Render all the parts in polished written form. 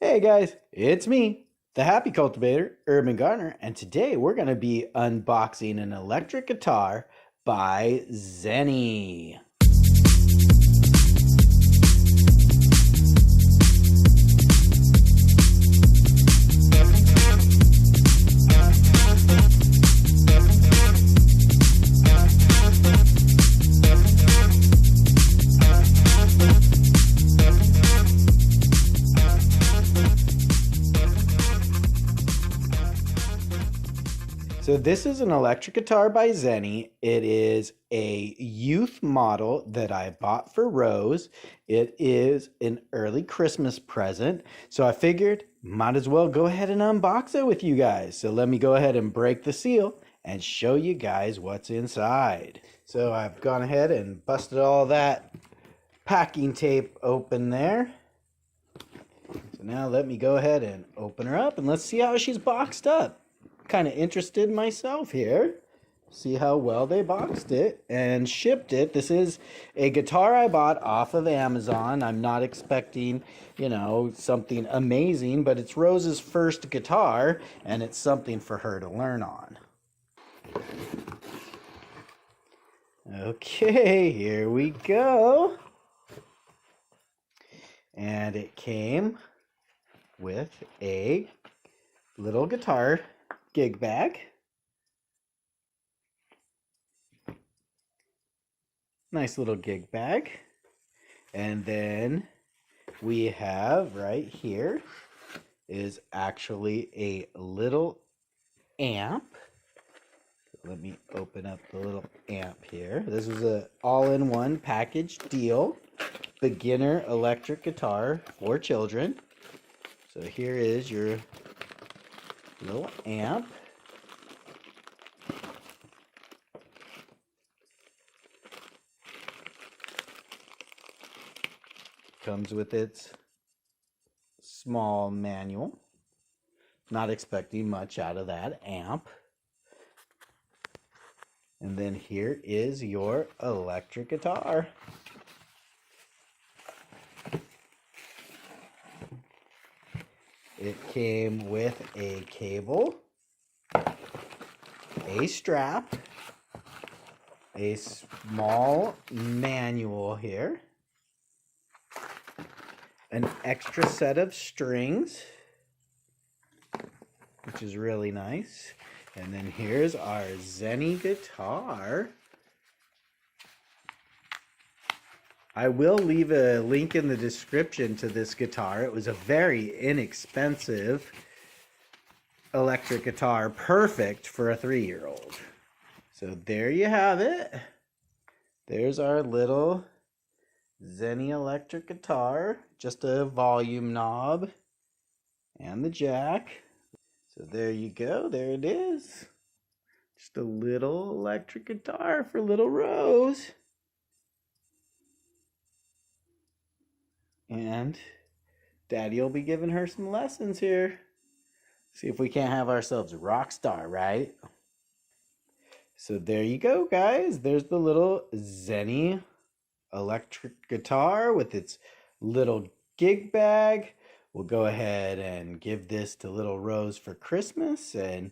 Hey guys, it's me, the Happy Cultivator, Urban Gardener, and today we're going to be unboxing an electric guitar by Zeny. So this is an electric guitar by Zeny. It is a youth model that I bought for Rose. It is an early Christmas present. So I figured might as well go ahead and unbox it with you guys. So let me go ahead and break the seal and show you guys what's inside. So I've gone ahead and busted all that packing tape open there. So now let me go ahead and open her up and let's see how she's boxed up. Kind of interested myself here. See how well they boxed it and shipped it. This is a guitar I bought off of Amazon. I'm not expecting, something amazing, but it's Rose's first guitar and it's something for her to learn on. Okay, here we go. And it came with a little guitar gig bag. Nice little gig bag. And then we have right here is actually a little amp. Let me open up the little amp here. This is an all-in-one package deal. Beginner electric guitar for children. So here is your little amp. Comes with its small manual. Not expecting much out of that amp. And then here is your electric guitar. It came with a cable, a strap, a small manual here, an extra set of strings, which is really nice. And then here's our Zeny guitar. I will leave a link in the description to this guitar. It was a very inexpensive electric guitar, perfect for a 3-year-old. So there you have it. There's our little Zeny electric guitar. Just a volume knob and the jack. So there you go. There it is. Just a little electric guitar for little Rose. And Daddy will be giving her some lessons here. See if we can't have ourselves a rock star, right? So there you go, guys. There's the little Zeny electric guitar with its little gig bag. We'll go ahead and give this to little Rose for Christmas, and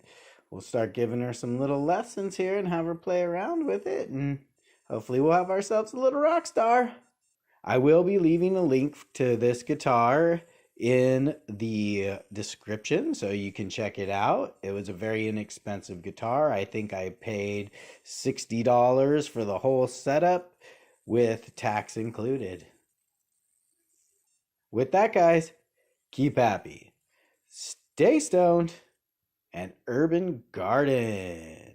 we'll start giving her some little lessons here and have her play around with it, and hopefully we'll have ourselves a little rock star. I will be leaving a link to this guitar in the description so you can check it out. It was a very inexpensive guitar. I think I paid $60 for the whole setup with tax included. With that, guys, keep happy, stay stoned, and urban garden.